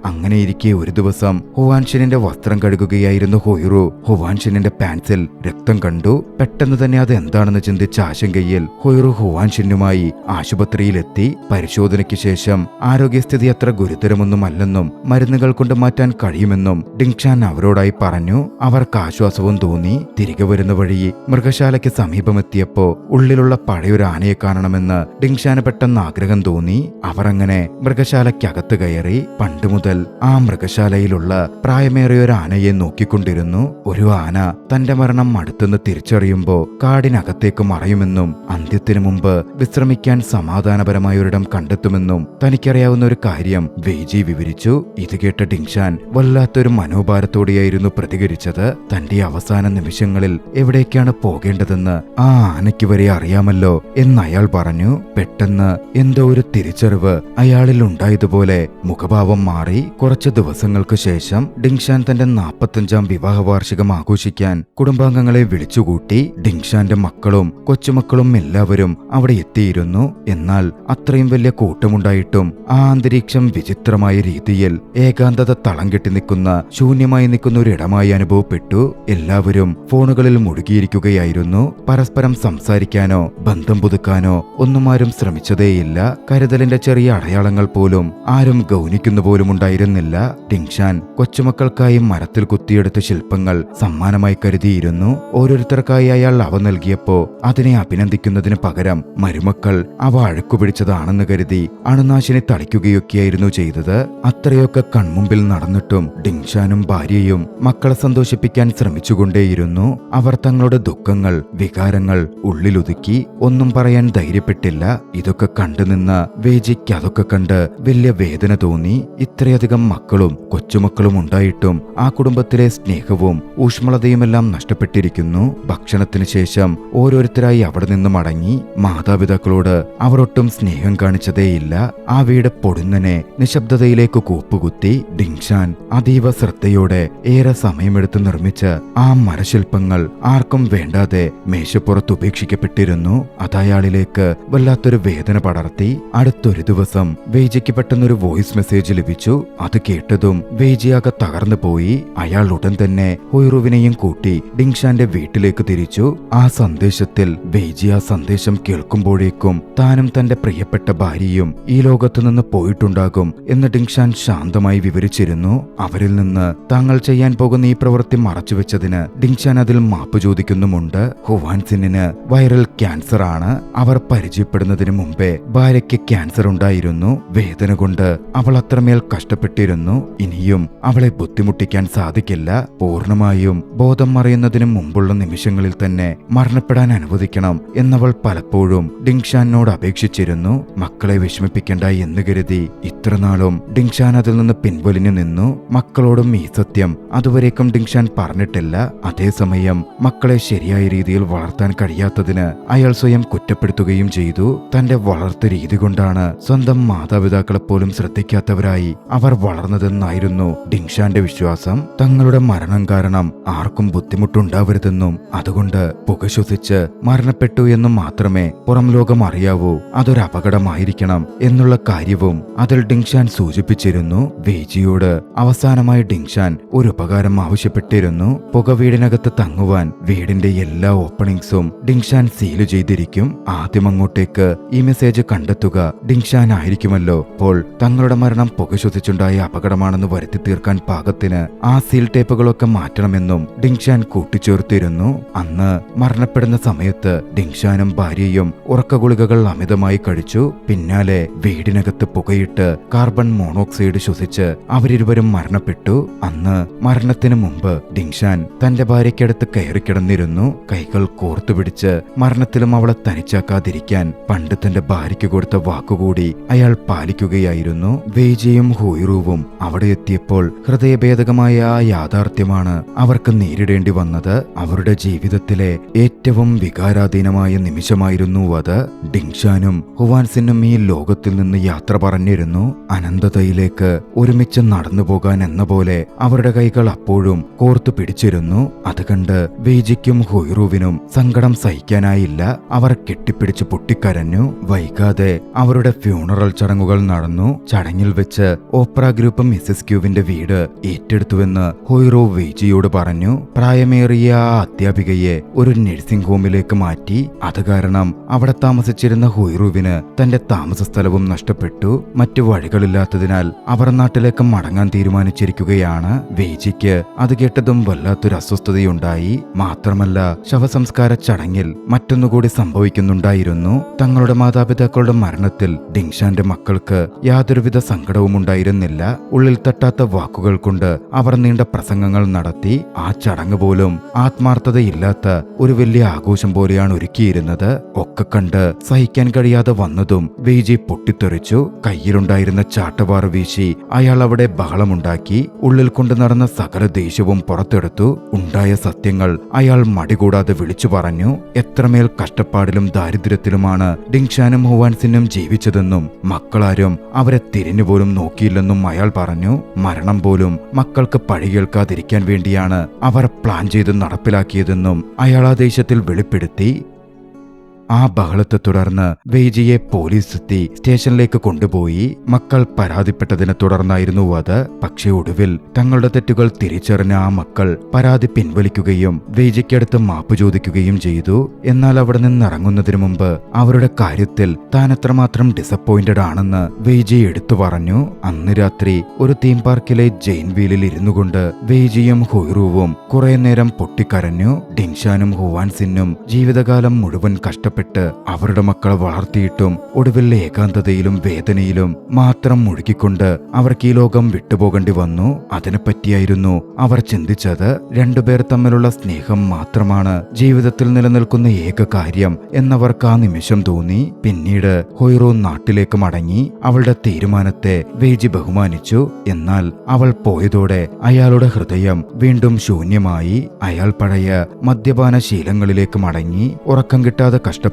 അങ്ങനെയിരിക്കെ ഒരു ദിവസം ഹുവാൻഷിനിന്റെ വസ്ത്രം കഴുകുകയായിരുന്നു ഹുയിറു. ഹുവാൻഷിനിന്റെ പാൻസിൽ രക്തം കണ്ടു. പെട്ടെന്ന് തന്നെ അത് എന്താണെന്ന് ചിന്തിച്ച ആശങ്കയിൽ ഹുയിറു ഹുവാൻഷിനുമായി ആശുപത്രിയിലെത്തി. പരിശോധനയ്ക്ക് ശേഷം ആരോഗ്യസ്ഥിതി അത്ര ഗുരുതരമൊന്നുമല്ലെന്നും മരുന്നുകൾ കൊണ്ട് മാറ്റാൻ കഴിയുമെന്നും ഡിങ്ഷാൻ അവരോടായി പറഞ്ഞു. അവർക്ക് ആശ്വാസവും തോന്നി. തിരികെ വരുന്ന വഴി മൃഗശാലയ്ക്ക് സമീപമെത്തിയപ്പോ ഉള്ളിലുള്ള പഴയൊരു ആനയെ കാണണമെന്ന് ഡിങ്ഷാന് പെട്ടെന്ന് ആഗ്രഹം തോന്നി. അവർ അങ്ങനെ മൃഗശാലയ്ക്കകത്ത് കയറി. പണ്ടുമുതൽ മുതൽ ആ മൃഗശാലയിലുള്ള പ്രായമേറിയ ഒരു ആനയെ നോക്കിക്കൊണ്ടിരുന്നു. ഒരു ആന തന്റെ മരണം അടുത്തുനിന്ന് തിരിച്ചറിയുമ്പോ കാടിനകത്തേക്ക് മറയുമെന്നും അന്ത്യത്തിനു മുമ്പ് വിശ്രമിക്കാൻ സമാധാനപരമായ ഒരിടം കണ്ടെത്തുമെന്നും തനിക്കറിയാവുന്ന ഒരു കാര്യം വെയ്ജി വിവരിച്ചു. ഇത് കേട്ട ഡിങ്ഷാൻ വല്ലാത്തൊരു മനോഭാരത്തോടെയായിരുന്നു പ്രതികരിച്ചത്. തന്റെ അവസാന നിമിഷങ്ങളിൽ എവിടേക്കാണ് പോകേണ്ടതെന്ന് ആ ആനയ്ക്ക് വരെ അറിയാമല്ലോ എന്ന് അയാൾ പറഞ്ഞു. പെട്ടെന്ന് എന്തോ ഒരു തിരിച്ചറിവ് അയാളിൽ ഉണ്ടായതുപോലെ മുഖഭാവം മാറി. കുറച്ചു ദിവസങ്ങൾക്ക് ശേഷം ഡിങ്ഷാൻ തന്റെ 45ാം വിവാഹ വാർഷികം ആഘോഷിക്കാൻ കുടുംബാംഗങ്ങളെ വിളിച്ചുകൂട്ടി. ഡിങ്ഷാന്റെ മക്കളും കൊച്ചുമക്കളും എല്ലാവരും അവിടെ എത്തിയിരുന്നു. എന്നാൽ അത്രയും വലിയ കൂട്ടമുണ്ടായിട്ടും ആ അന്തരീക്ഷം വിചിത്രമായ രീതിയിൽ ഏകാന്തത തളം കെട്ടി നിൽക്കുന്ന, ശൂന്യമായി നിൽക്കുന്ന ഒരിടമായി അനുഭവപ്പെട്ടു. എല്ലാവരും ഫോണുകളിൽ മുഴുകിയിരിക്കുകയായിരുന്നു. പരസ്പരം സംസാരിക്കാനോ ബന്ധം പുതുക്കാനോ ഒന്നും ആരും ശ്രമിച്ചതേയില്ല. കരുതലിന്റെ ചെറിയ അടയാളങ്ങൾ പോലും ആരും ഗൗനിക്കുന്നു പോലും ഉണ്ടായിരുന്നില്ല. ഡിങ്ഷാൻ കൊച്ചുമക്കൾക്കായി മരത്തിൽ കുത്തിയെടുത്ത ശില്പങ്ങൾ സമ്മാനമായി കരുതിയിരുന്നു. ഓരോരുത്തർക്കായി അയാൾ അവ നൽകിയപ്പോ അതിനെ അഭിനന്ദിക്കുന്നതിന് പകരം മരുമക്കൾ അവ അഴുക്കുപിടിച്ചതാണെന്ന് കരുതി അണുനാശിനി തളിക്കുകയൊക്കെയായിരുന്നു ചെയ്തത്. അത്രയൊക്കെ കൺമുമ്പിൽ നടന്നിട്ടും ഡിങ്ഷാനും ഭാര്യയും മക്കളെ സന്തോഷിപ്പിക്കാൻ ശ്രമിച്ചുകൊണ്ടേയിരുന്നു. അവർ തങ്ങളുടെ ദുഃഖങ്ങൾ, വികാരങ്ങൾ ഉള്ളിലൊതുക്കി ഒന്നും പറയാൻ ധൈര്യപ്പെട്ടില്ല. ഇതൊക്കെ കണ്ടുനിന്ന വേജിക്ക് അതൊക്കെ കണ്ട് വലിയ വേദന തോന്നി. ഇത്രയധികം മക്കളും കൊച്ചുമക്കളും ഉണ്ടായിട്ടും ആ കുടുംബത്തിലെ സ്നേഹവും ഊഷ്മളതയുമെല്ലാം നഷ്ടപ്പെട്ടിരിക്കുന്നു. ഭക്ഷണത്തിന് ശേഷം ഓരോരുത്തരായി അവിടെ നിന്ന് മടങ്ങി. മാതാപിതാക്കളോട് അവർ ഒട്ടും സ്നേഹം കാണിച്ചതേയില്ല. ആ വീട് പൊടുന്നനെ നിശബ്ദതയിലേക്ക് കൂപ്പുകുത്തി. ഡിങ്ഷാൻ അതീവ ശ്രദ്ധയോടെ ഏറെ സമയമെടുത്ത് നിർമ്മിച്ച ആ മരശില്പങ്ങൾ ആർക്കും വേണ്ടാതെ മേശപ്പുറത്ത് ഉപേക്ഷിക്കപ്പെട്ടിരുന്നു. അതയാളിലേക്ക് വല്ലാത്തൊരു വേദന പടർത്തി. അടുത്തൊരു ദിവസം വേജിക്ക് പെട്ടെന്നൊരു വോയിസ് മെസ്സേജ് ലഭിച്ചു. അത് കേട്ടതും വേജിയാകെ തകർന്നു പോയി. അയാൾ ഉടൻ തന്നെ ഹൊയ്റുവിനെയും കൂട്ടി ഡിങ്ഷാന്റെ വീട്ടിലേക്ക് തിരിച്ചു. ആ സന്ദേശത്തിൽ വേജി ആ സന്ദേശം കേൾക്കുമ്പോഴേക്കും താനും തന്റെ പ്രിയപ്പെട്ട ഭാര്യയും ഈ ലോകത്തു നിന്ന് പോയിട്ടുണ്ടാകും എന്ന് ഡിങ്ഷാൻ ശാന്തമായി വിവരിച്ചിരുന്നു. അവരിൽ നിന്ന് താങ്കൾ ചെയ്യാൻ പോകുന്ന ഈ പ്രവൃത്തി മറച്ചുവെച്ചതിന് ഡിങ്ഷാൻ അതിൽ മാപ്പ് ചോദിക്കുന്നുമുണ്ട്. ഹുവാൻസിന് വൈറൽ ക്യാൻസർ ആണ്. അവർ പരിചയപ്പെടുന്നതിന് മുമ്പേ ഭാര്യയ്ക്ക് ക്യാൻസർ ഉണ്ടായിരുന്നു. വേദന കൊണ്ട് അവൾ അത്രമേൽ കഷ്ടപ്പെട്ടിരുന്നു. ഇനിയും അവളെ ബുദ്ധിമുട്ടിക്കാൻ സാധിക്കില്ല. പൂർണ്ണമായും ബോധം മറയുന്നതിന് മുമ്പുള്ള നിമിഷങ്ങളിൽ തന്നെ മരണപ്പെടാൻ അനുവദിക്കണം എന്നവൾ പലപ്പോഴും ഡിങ്ഷാനോട് അപേക്ഷിച്ചിരുന്നു. മക്കളെ വിഷമിപ്പിക്കണ്ട എന്ന് കരുതി ഇത്രനാളും ഡിങ്ഷാൻ അതിൽ നിന്ന് പിൻവലിഞ്ഞു നിന്നു. മക്കളോടും ഈ സത്യം അതുവരേക്കും ഡിങ്ഷാൻ പറഞ്ഞിട്ടില്ല. അതേസമയം മക്കളെ ശരിയായ രീതിയിൽ വളർത്താൻ കഴിയാത്തതിന് അയാൾ സ്വയം കുറ്റപ്പെടുത്തുകയും ചെയ്തു. തന്റെ വളർത്തു രീതി കൊണ്ടാണ് സ്വന്തം മാതാപിതാക്കളെ പോലും ശ്രദ്ധിക്കാത്തവരായി അവർ വളർന്നതെന്നായിരുന്നു ഡിങ്ഷാന്റെ വിശ്വാസം. തങ്ങളുടെ മരണം കാരണം ആർക്കും ബുദ്ധിമുട്ടുണ്ടാവരുതെന്നും അതുകൊണ്ട് പുക ശ്വസിച്ച് മരണപ്പെട്ടു എന്നും മാത്രമേ പുറം ലോകം അറിയാവൂ, അതൊരു അപകടമായിരിക്കണം എന്നുള്ള കാര്യവും അതിൽ ഡിങ്ഷാൻ സൂചിപ്പിച്ചിരുന്നു. വേജിയോട് അവസാനമായി ഡിങ്ഷാൻ ഒരു ഉപകാരം ആവശ്യപ്പെട്ടിരുന്നു. പുക വീടിനകത്ത് തങ്ങുവാൻ വീടിന്റെ എല്ലാ ഓപ്പണിങ്സും ഡിങ്ഷാൻ സീല് ചെയ്തിരിക്കും. ആദ്യം അങ്ങോട്ടേക്ക് ഈ മെസ്സേജ് കണ്ടെത്തുക ഡിങ്ഷാൻ ആയിരിക്കുമല്ലോ. അപ്പോൾ തങ്ങളുടെ മരണം പുക ശ്വസിച്ചുണ്ടായ അപകടമാണെന്ന് വരുത്തി തീർക്കാൻ പാകത്തിന് ആ സീൽ ടേപ്പുകളൊക്കെ മാറ്റണമെന്നും ഡിങ്ഷാൻ കൂട്ടിച്ചേർത്തിരുന്നു. അന്ന് മരണപ്പെടുന്ന സമയത്ത് ഡിങ്ഷാനും ഭാര്യയും ഉറക്കഗുളികകൾ അമിതമായി കഴിച്ചു. പിന്നാലെ വീടിനകത്ത് പുകയിട്ട് കാർബൺ മോണോക്സൈഡ് ശ്വസിച്ച് അവരിരുവരും മരണപ്പെട്ടു. അന്ന് മരണത്തിന് മുമ്പ് ഡിങ്ഷാൻ തന്റെ ഭാര്യയ്ക്കടുത്ത് കയറിക്കിടന്നിരുന്നു. കൈകൾ കോർത്തുപിടിച്ച് മരണത്തിലും അവളെ തനിച്ചാക്കാതിരിക്കാൻ പണ്ട് തന്റെ ഭാര്യയ്ക്ക് കൊടുത്ത വാക്കുകൂടി അയാൾ പാലിക്കുകയായിരുന്നു. വേജിയും ഹൊയ്റുവും അവിടെ എത്തിയപ്പോൾ ഹൃദയഭേദകമായ ആ യാഥാർത്ഥ്യമാണ് അവർക്ക് നേരിടേണ്ടി വന്നത്. അവരുടെ ജീവിതത്തിലെ ഏറ്റവും വികാരാധീനമായ നിമിഷമായിരുന്നു അത്. ഡിങ്ഷാനും ഹുവാൻസിനും ഈ ലോകത്തിൽ നിന്ന് യാത്ര പറഞ്ഞിരുന്നു. അനന്തതയിലേക്ക് ഒരുമിച്ച് നടന്നു പോകാൻ എന്ന പോലെ അവരുടെ കൈകൾ അപ്പോഴും കോർത്തു പിടിച്ചിരുന്നു. അത് കണ്ട് വേജിക്കും ഹൊയ്റുവിനും സങ്കടം സഹിക്കാനായില്ല. അവർ കെട്ടിപ്പിടിച്ച് പൊട്ടിക്കരഞ്ഞു. വൈകാതെ അവരുടെ ഫ്യൂണറൽ ചടങ്ങുകൾ നടന്നു. ചടങ്ങിൽ വെച്ച് ഓപ്ര ഗ്രൂപ്പ് മിസസ് ക്യൂവിന്റെ വീട് ഏറ്റെടുത്തുവെന്ന് ഹൊയ്റു വേജിയോട് പറഞ്ഞു. പ്രായമേറിയ ആ അധ്യാപികയെ ഒരു നഴ്സിംഗ് ഹോമിലേക്ക് മാറ്റി. അത് കാരണം അവിടെ താമസിച്ചിരുന്ന ഹൊയ്റുവിന് തന്റെ താമസ സ്ഥലവും നഷ്ടപ്പെട്ടു. മറ്റു വഴികളില്ലാത്തതിനാൽ അവർ നാട്ടിലേക്ക് മടങ്ങാൻ തീരുമാനിച്ചിരിക്കുകയാണ്. വേജിക്ക് അത് കേട്ടതും വല്ലാത്തൊരു അസ്വസ്ഥതയുണ്ടായി. മാത്രമല്ല ശവസംസ്കാര ചടങ്ങിൽ മറ്റൊന്നുകൂടി സംഭവിക്കുന്നുണ്ടായിരുന്നു. തങ്ങളുടെ മാതാപിതാക്കളുടെ മരണത്തിൽ ഡിങ്ഷാന്റെ മക്കൾക്ക് യാതൊരുവിധ സങ്കടവും ഉണ്ടായിരുന്നില്ല. ഉണ്ടായിരുന്നില്ല. ഉള്ളിൽ തട്ടാത്ത വാക്കുകൾ കൊണ്ട് അവർ നീണ്ട പ്രസംഗങ്ങൾ നടത്തി. ആ ചടങ്ങ് പോലും ആത്മാർത്ഥതയില്ലാത്ത ഒരു വലിയ ആഘോഷം പോലെയാണ് ഒരുക്കിയിരുന്നത്. ഒക്കെ കണ്ട് സഹിക്കാൻ കഴിയാതെ വന്നതും വെയ്ജി പൊട്ടിത്തെറിച്ചു. കയ്യിലുണ്ടായിരുന്ന ചാട്ടവാറ് വീശി അയാൾ അവിടെ ബഹളമുണ്ടാക്കി. ഉള്ളിൽ കൊണ്ടു നടന്ന സകല ദേഷ്യവും പുറത്തെടുത്തു. ഉണ്ടായ സത്യങ്ങൾ അയാൾ മടികൂടാതെ വിളിച്ചു പറഞ്ഞു. എത്രമേൽ കഷ്ടപ്പാടിലും ദാരിദ്ര്യത്തിലുമാണ് ഡിങ്ഷാനും ഹുവാൻസിനും ജീവിച്ചതെന്നും മക്കളാരും അവരെ തിരിഞ്ഞുപോലും നോക്കിയില്ലെന്നും അയാൾ പറഞ്ഞു. മരണം പോലും മക്കൾക്ക് പഴികേൽക്കാതിരിക്കാൻ വേണ്ടിയാണ് അവർ പ്ലാൻ ചെയ്ത് നടപ്പിലാക്കിയതെന്നും അയാൾ ആ ദേഷ്യത്തിൽ വെളിപ്പെടുത്തി. ആ ബഹളത്തെ തുടർന്ന് വെയ്ജിയെ പോലീസ് എത്തി സ്റ്റേഷനിലേക്ക് കൊണ്ടുപോയി. മക്കൾ പരാതിപ്പെട്ടതിനെ തുടർന്നായിരുന്നു അത്. പക്ഷേ ഒടുവിൽ തങ്ങളുടെ തെറ്റുകൾ തിരിച്ചറിഞ്ഞ ആ മക്കൾ പരാതി പിൻവലിക്കുകയും വെയ്ജിക്കടുത്ത് മാപ്പ് ചോദിക്കുകയും ചെയ്തു. എന്നാൽ അവിടെ നിന്നിറങ്ങുന്നതിനു മുമ്പ് അവരുടെ കാര്യത്തിൽ താൻ എത്രമാത്രം ഡിസപ്പോയിന്റഡ് ആണെന്ന് വെയ്ജി എടുത്തു പറഞ്ഞു. അന്ന് രാത്രി ഒരു തീം പാർക്കിലെ ജെയിൻ വീലിൽ ഇരുന്നുകൊണ്ട് വെയ്ജിയും ഹൊയ്റൂവും കുറെ നേരം പൊട്ടിക്കരഞ്ഞു. ഡിങ്ഷാനും ഹുവാൻസിനും ജീവിതകാലം മുഴുവൻ കഷ്ടപ്പെട്ടു അവരുടെ മക്കളെ വളർത്തിയിട്ടും ഒടുവിൽ ഏകാന്തതയിലും വേദനയിലും മാത്രം മുഴുകിക്കൊണ്ട് അവർക്ക് ഈ ലോകം വിട്ടുപോകേണ്ടി വന്നു. അതിനെപ്പറ്റിയായിരുന്നു അവർ ചിന്തിച്ചത്. രണ്ടുപേർ തമ്മിലുള്ള സ്നേഹം മാത്രമാണ് ജീവിതത്തിൽ നിലനിൽക്കുന്ന ഏക കാര്യം എന്നവർക്ക് ആ നിമിഷം തോന്നി. പിന്നീട് ഹൊയ്റോ നാട്ടിലേക്ക് മടങ്ങി. അവളുടെ തീരുമാനത്തെ വെയ്ജി ബഹുമാനിച്ചു. എന്നാൽ അവൾ പോയതോടെ അയാളുടെ ഹൃദയം വീണ്ടും ശൂന്യമായി. അയാൾ പഴയ മദ്യപാന ശീലങ്ങളിലേക്ക് മടങ്ങി. ഉറക്കം കിട്ടാതെ കഷ്ടപ്പെട്ടു.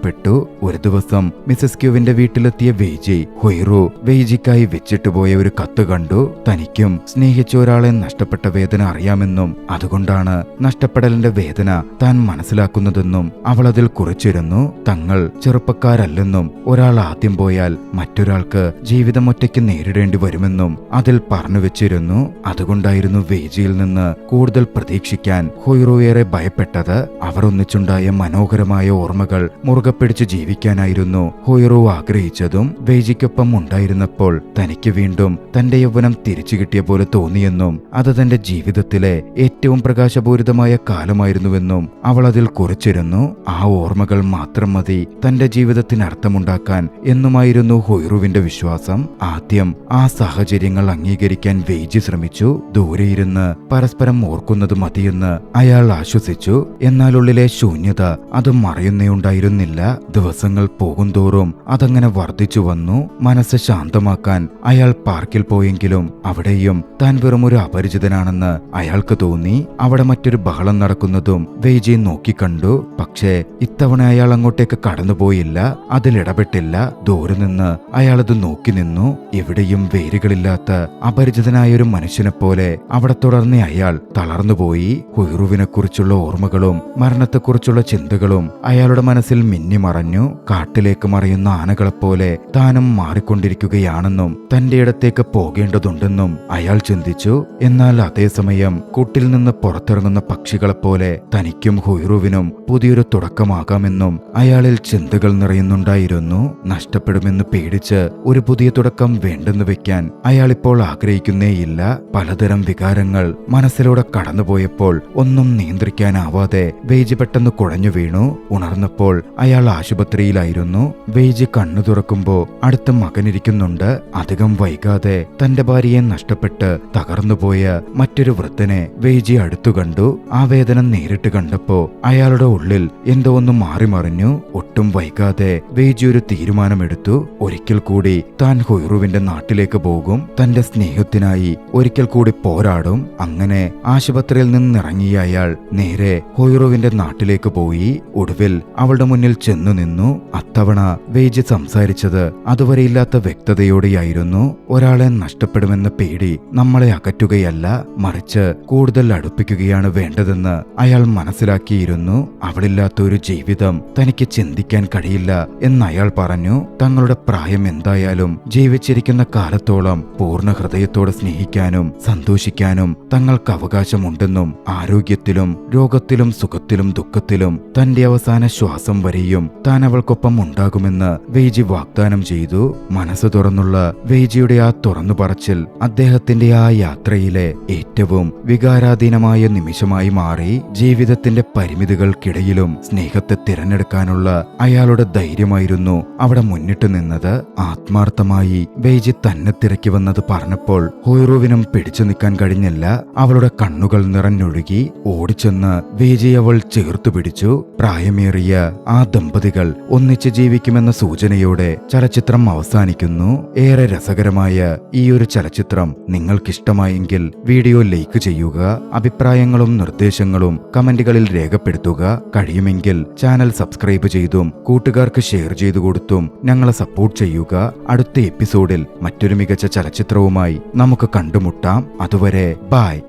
ഒരു ദിവസം മിസസ് ക്യൂവിന്റെ വീട്ടിലെത്തിയ വെയ്ജി ഹൊയ്റോ വെയ്ജിക്കായി വെച്ചിട്ട് പോയ ഒരു കത്ത് കണ്ടു. തനിക്കും സ്നേഹിച്ച ഒരാളെ നഷ്ടപ്പെട്ട വേദന അറിയാമെന്നും അതുകൊണ്ടാണ് നഷ്ടപ്പെടലിന്റെ വേദന താൻ മനസ്സിലാക്കുന്നതെന്നും അവൾ അതിൽ കുറിച്ചിരുന്നു. തങ്ങൾ ചെറുപ്പക്കാരല്ലെന്നും ഒരാൾ ആദ്യം പോയാൽ മറ്റൊരാൾക്ക് ജീവിതം ഒറ്റയ്ക്ക് നേരിടേണ്ടി വരുമെന്നും അതിൽ പറഞ്ഞു വെച്ചിരുന്നു. അതുകൊണ്ടായിരുന്നു വെയ്ജിയിൽ നിന്ന് കൂടുതൽ പ്രതീക്ഷിക്കാൻ ഹൊയ്റോ ഏറെ ഭയപ്പെട്ടത്. അവർ ഒന്നിച്ചുണ്ടായ മനോഹരമായ ഓർമ്മകൾ മുറുകെ പിടിച്ച് ജീവിക്കാനായിരുന്നു ഹൊയ്റോ ആഗ്രഹിച്ചതും. വെയ്ജിക്കൊപ്പം ഉണ്ടായിരുന്നപ്പോൾ തനിക്ക് വീണ്ടും തന്റെ യൗവനം തിരിച്ചു കിട്ടിയ പോലെ തോന്നിയെന്നും അത് തന്റെ ജീവിതത്തിലെ ഏറ്റവും പ്രകാശപൂരിതമായ കാലമായിരുന്നുവെന്നും അവൾ അതിൽ കുറിച്ചിരുന്നു. ആ ഓർമ്മകൾ മാത്രം മതി തന്റെ ജീവിതത്തിന് അർത്ഥമുണ്ടാക്കാൻ എന്നുമായിരുന്നു ഹൊയ്റുവിന്റെ വിശ്വാസം. ആദ്യം ആ സാഹചര്യങ്ങൾ അംഗീകരിക്കാൻ വെയ്ജി ശ്രമിച്ചു. ദൂരെയിരുന്ന് പരസ്പരം ഓർക്കുന്നത് മതിയെന്ന് അയാൾ ആശ്വസിച്ചു. എന്നാൽ ഉള്ളിലെ ശൂന്യത അത് മറയുന്നേയുണ്ടായിരുന്നില്ല. ദിവസങ്ങൾ പോകുന്തോറും അതങ്ങനെ വർദ്ധിച്ചു വന്നു. മനസ്സ് ശാന്തമാക്കാൻ അയാൾ പാർക്കിൽ പോയെങ്കിലും അവിടെയും താൻ വെറുമൊരു അപരിചിതനാണെന്ന് അയാൾക്ക് തോന്നി. അവിടെ മറ്റൊരു ബഹളം നടക്കുന്നതും വെയ്ജി നോക്കിക്കണ്ടു. പക്ഷേ ഇത്തവണ അയാൾ അങ്ങോട്ടേക്ക് കടന്നുപോയില്ല. അതിലിടപെട്ടില്ല. ദൂരെ നിന്ന് അയാളത് നോക്കി നിന്നു. എവിടെയും വേരുകളില്ലാത്ത അപരിചിതനായൊരു മനുഷ്യനെ പോലെ അവിടെ തുടർന്ന് അയാൾ തളർന്നുപോയി. ഹൊയ്റുവിനെ കുറിച്ചുള്ള ഓർമ്മകളും മരണത്തെക്കുറിച്ചുള്ള ചിന്തകളും അയാളുടെ മനസ്സിൽ മിന്നിമറഞ്ഞു. കാട്ടിലേക്ക് മറയുന്ന ആനകളെപ്പോലെ താനും മാറിക്കൊണ്ടിരിക്കുകയാണെന്നും തന്റെ ഇടത്തേക്ക് പോകേണ്ടതുണ്ടെന്നും അയാൾ ചിന്തിച്ചു. എന്നാൽ അതേസമയം കൂട്ടിൽ നിന്ന് പുറത്തിറങ്ങുന്ന പക്ഷികളെപ്പോലെ തനിക്കും ഹൊയ്റുവിനും പുതിയൊരു തുടക്കമാകാമെന്നും അയാളിൽ ചിന്തകൾ നിറയുന്നുണ്ടായിരുന്നു. നഷ്ടപ്പെടുമെന്ന് പേടിച്ച് ഒരു പുതിയ തുടക്കം വേണ്ടെന്ന് വെക്കാൻ അയാളിപ്പോൾ ആഗ്രഹിക്കുന്നേയില്ല. പലതരം വികാരങ്ങൾ മനസ്സിലൂടെ കടന്നുപോയപ്പോൾ ഒന്നും നിയന്ത്രിക്കാനാവാതെ വെയ്ജി പെട്ടെന്ന് കുഴഞ്ഞു വീണു. ഉണർന്നപ്പോൾ അയാൾ ആശുപത്രിയിലായിരുന്നു. വെയ്ജി കണ്ണു തുറക്കുമ്പോ അടുത്ത മകനിരിക്കുന്നുണ്ട്. അധികം വൈകാതെ തന്റെ ഭാര്യയെ നഷ്ടപ്പെട്ട് തകർന്നുപോയ മറ്റൊരു വൃദ്ധനെ വെയ്ജി അടുത്തു കണ്ടു. ആ വേദന നേരിട്ട് കണ്ടപ്പോ അയാളുടെ ഉള്ളിൽ എന്തോ ഒന്ന് മാറിമറിഞ്ഞു. ഒട്ടും വൈകാതെ വെയ്ജി ഒരു തീരുമാനമെടുത്തു. ഒരിക്കൽ കൂടി താൻ ഹൊയ്റുവിന്റെ നാട്ടിലേക്ക് പോകും. തന്റെ സ്നേഹത്തിനായി ഒരിക്കൽ കൂടി പോരാടും. അങ്ങനെ ആശുപത്രിയിൽ നിന്നിറങ്ങിയ അയാൾ നേരെ ഹൊയ്റുവിന്റെ നാട്ടിലേക്ക് പോയി. ഒടുവിൽ അവളുടെ മുന്നിൽ ചെന്നു നിന്നു. അത്തവണ വെയ്ജി സംസാരിച്ചത് അതുവരെയില്ലാത്ത വ്യക്തതയോടെയായിരുന്നു. ഒരാളെ നഷ്ടപ്പെടുമെന്ന പേടി നമ്മളെ അകറ്റുകയല്ല, മറിച്ച് കൂടുതൽ അടുപ്പിക്കുകയാണ് വേണ്ടതെന്ന് അയാൾ മനസ്സിലാക്കിയിരുന്നു. അവളില്ലാത്ത ഒരു ജീവിതം തനിക്ക് ചിന്തിക്കാൻ കഴിയില്ല എന്ന് അയാൾ പറഞ്ഞു. തങ്ങളുടെ പ്രായം എന്തായാലും ജീവിച്ചിരിക്കുന്ന കാലത്തോളം പൂർണ്ണ ഹൃദയത്തോടെ സ്നേഹിക്കാനും സന്തോഷിക്കാനും തങ്ങൾക്ക് അവകാശമുണ്ടെന്നും ആരോഗ്യത്തിലും രോഗത്തിലും സുഖത്തിലും ദുഃഖത്തിലും തന്റെ അവസാന ശ്വാസം വരെയും വരെയും താൻ അവൾക്കൊപ്പം ഉണ്ടാകുമെന്ന് വെയ്ജി വാഗ്ദാനം ചെയ്തു. മനസ്സ് തുറന്നുള്ള വെയ്ജിയുടെ ആ തുറന്നു പറച്ചിൽ അദ്ദേഹത്തിന്റെ ആ യാത്രയിലെ ഏറ്റവും വികാരാധീനമായ നിമിഷമായി മാറി. ജീവിതത്തിന്റെ പരിമിതികൾക്കിടയിലും സ്നേഹത്തെ തിരഞ്ഞെടുക്കാനുള്ള അയാളുടെ ധൈര്യമായിരുന്നു അവിടെ മുന്നിട്ട് നിന്നത്. ആത്മാർത്ഥമായി വെയ്ജി തന്നെ തിരക്കി വന്നത് പറഞ്ഞപ്പോൾ ഹോയ്റൂവിനും പിടിച്ചു നിൽക്കാൻ കഴിഞ്ഞില്ല. അവളുടെ കണ്ണുകൾ നിറഞ്ഞൊഴുകി. ഓടിച്ചെന്ന് വെയ്ജി അവൾ ചേർത്തു പിടിച്ചു. പ്രായമേറിയ ആ ദമ്പതികൾ ഒന്നിച്ച് ജീവിക്കുമെന്ന സൂചനയോടെ ചലച്ചിത്രം അവസാനിക്കുന്നു. ഏറെ രസകരമായ ഈ ഒരു ചലച്ചിത്രം നിങ്ങൾക്കിഷ്ടമായെങ്കിൽ വീഡിയോ ലൈക്ക് ചെയ്യുക. അഭിപ്രായങ്ങളും നിർദ്ദേശങ്ങളും കമന്റുകളിൽ രേഖപ്പെടുത്തുക. കഴിയുമെങ്കിൽ ചാനൽ സബ്സ്ക്രൈബ് ചെയ്തും കൂട്ടുകാർക്ക് ഷെയർ ചെയ്തു കൊടുത്തും ഞങ്ങളെ സപ്പോർട്ട് ചെയ്യുക. അടുത്ത എപ്പിസോഡിൽ മറ്റൊരു മികച്ച ചലച്ചിത്രവുമായി നമുക്ക് കണ്ടുമുട്ടാം. അതുവരെ ബൈ.